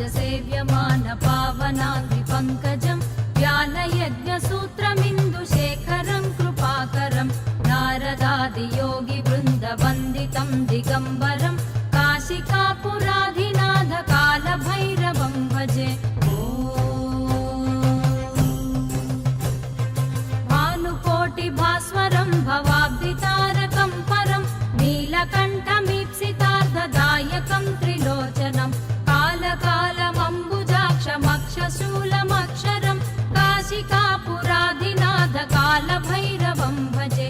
सेव्यमान पावनाद्रिपङ्कजं ज्ञानयज्ञसूत्रमिन्दुशेखरं कृपाकरं नारदादियोगिवृन्दवन्दितं दिगम्बरं काशिकापुराधिनाथ कालभैरवं भजे। भानुकोटिभास्वरं भवाब्धितारकं परं नीलकण्ठमीप्सितार्थदायकं त्रिलोचनं कालकालमम्बुजाक्षमक्षशूलमक्षरं काशिकापुराधिनाथ कालभैरवं भजे।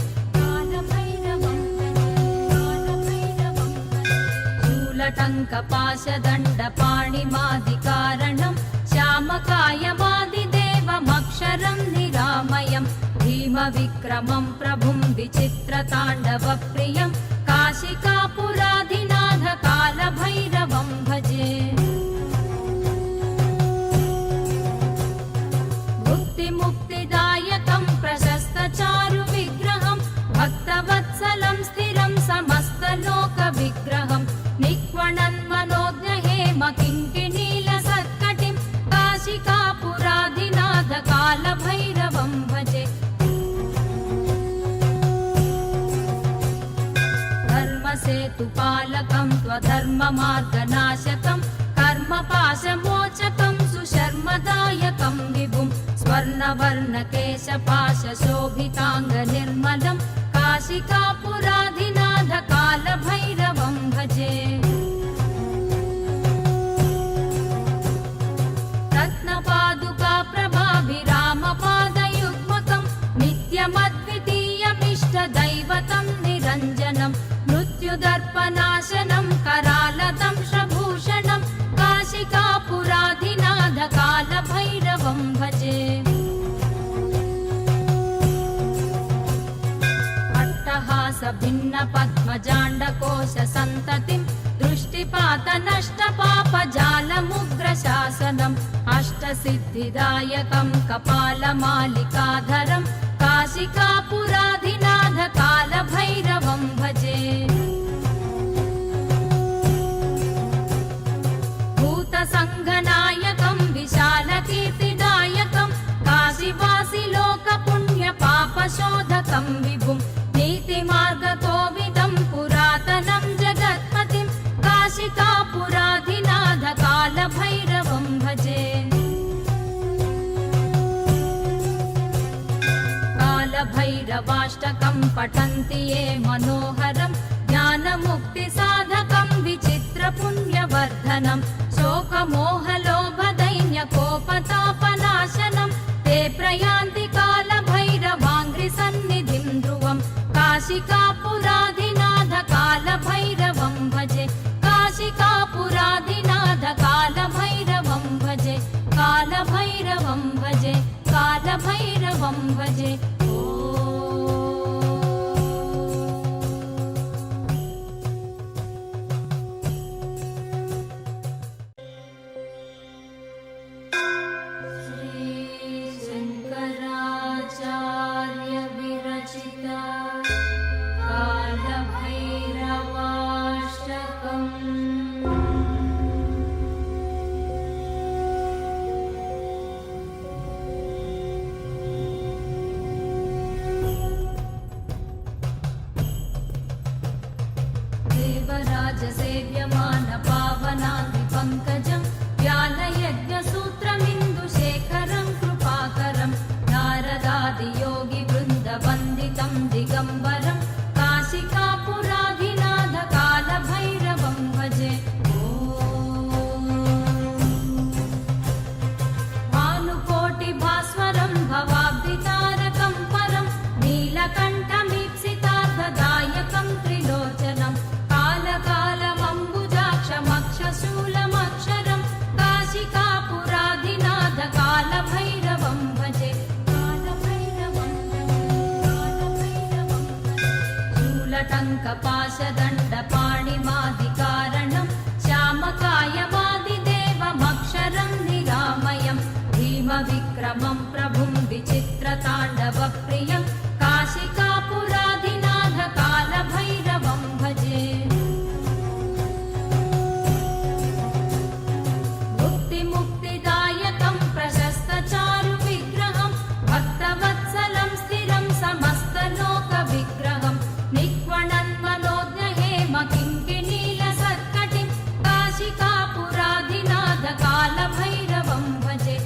शूलटङ्कपाशदण्डपाणिमादिकारणं श्यामकायमादिदेवमक्षरं निरामयं भीमविक्रमं प्रभुं विचित्रताण्डवप्रियं काशिकापुराधिनाथ कालभैरवं भजे। मुक्तिदायकं प्रशस्तचारुविग्रहं भक्तवत्सलं स्थिरं समस्तलोकविग्रहं निक्वणन्मनोज्ञहेमकिङ्किणीलसत्कटिं काशिकापुराधिनाथ कालभैरवं भजे। धर्मसेतुपालकं त्वधर्ममार्गनाशकं कर्मपाशमोचकं सुशर्मदायकं विभुं स्वर्णवर्णकेशपाशशोभिताङ्गनिर्मलं काशिकापुराधिनाथ कालभैरवं भजे। रत्नपादुकाप्रभाभिरामपादयुग्मकं नित्यमद्वितीयमिष्टदैवतं निरञ्जनं मृत्युदर्पनाशनं करालदंशभूषणं काशिकापुराधिनाथ कालभैरवं भजे। अट्टहासभिन्नपद्मजाण्डकोशसन्ततिं दृष्टिपातनष्टपापजालमुग्रशासनम् अष्टसिद्धिदायकं कपालमालिकाधरं काशिकापुराधिनाथ कालभैरवं भजे। भूतसङ्घनायकं विशालकीर्तिदायकं काशीवासिलोकपुण्यपापशोधकं विभुं नीतिमार्गकोविदं पुरातनं जगत्पतिं काशिकापुराधिनाथ कालभैरवं भजे। कालभैरवाष्टकं पठन्ति ये मनोहरं ज्ञानमुक्तिसाधकं विचित्रपुण्यवर्धनं शोकमोहलोभदैन्यकोपतापनाशनं ते प्रयान्ति कालभैरवाङ्घ्रिसन्निधिं ध्रुवं काशिकापुराधिनाथ कालभैरवं भजे। काशिकापुराधिनाथ कालभैरवं भजे। कालभैरवं भजे। कालभैरवं भजे। सेव्यमान पावनाद्रिपङ्कजं ज्ञानयज्ञसूत्रमिन्दुशेखरं कृपाकरं नारदादियोगिवृन्दवन्दितं दिगम्बरं काशिकापुराधिनाथ कालभैरवं भजे। भानुकोटिभास्वरं भवाब्धितारकं परं नीलकण्ठमीप्सितार्थदायकं त्रिलोचनं कालका शूलटङ्कपाशदण्डपाणिमादिकारणं श्यामकायवादिदेवमक्षरं निरामयं भीमविक्रमं प्रभुं विचित्रताण्डवप्रियं काशिकापुराधिनाथ कालभैरवं भजे मुक्तिदायकं प्रशस्तचारुविग्रहं भक्तवत्सलं स्थिरं समस्तलोकविग्रहं निक्वणन्मनोज्ञहेमकिङ्किणीलसत्कटिं काशिकापुराधिनाथ कालभैरवं भजे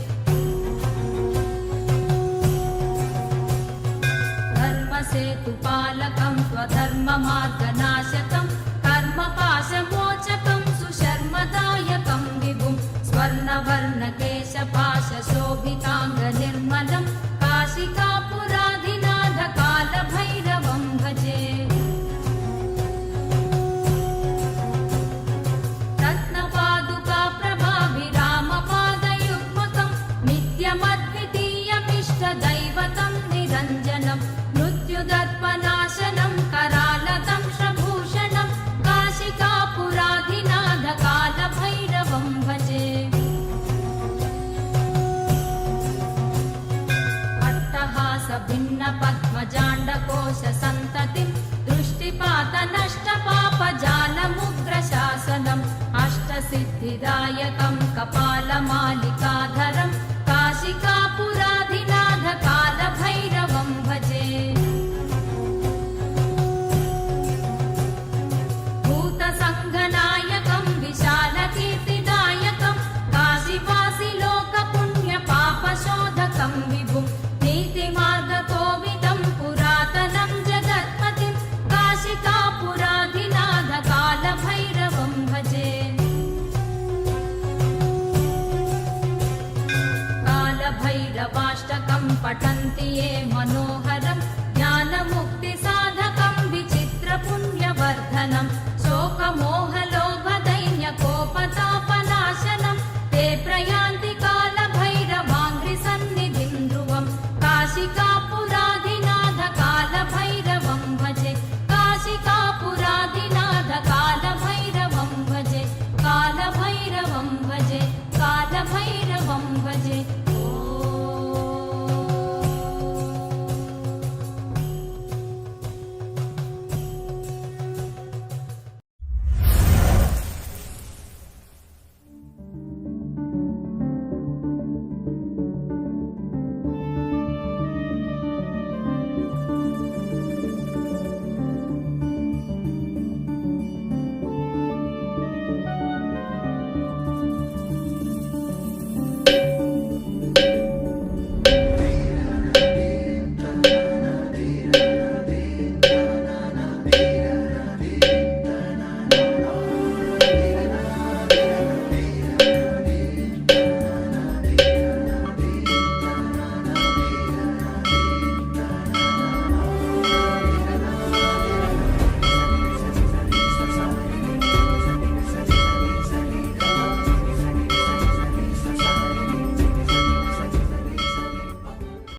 धर्मसेतुपालकं स्वधर्ममार्गनाशकं कर्मपाशमोचकं सुशर्मदायकं विभुं स्वर्णवर्णकेशपाशशोभिताङ्गनिर्मलं काशिकापुराधिनाथ कालभैरवं भजे रत्नपादुकाप्रभाभिरामपादयुग्मकं नित्यमद्वितीयमिष्टदैवतं निरञ्जनं मृत्युदर्पनाशनं करालदंशभूषणं काशिकापुराधिनाथ कालभैरवं भजे अट्टहासभिन्नपद्मजाण्डकोशसन्ततिं दृष्टिपातनष्टपापजालमुग्रशासनम् अष्टसिद्धिदायकं कपालमालिकाधरं काशिकापुराधिनाथ कालभैरवं भजे भूतसङ्घनायकं विशालकीर्तिदायकं काशीवासिलोकपुण्यपापशोधकं विभुं नीतिमार्गकोविदं पुरातनं जगत्पतिं काशिकापुराधिनाथ कालभैरवं भजे कालभैरवाष्टकं पठन्ति ये मनो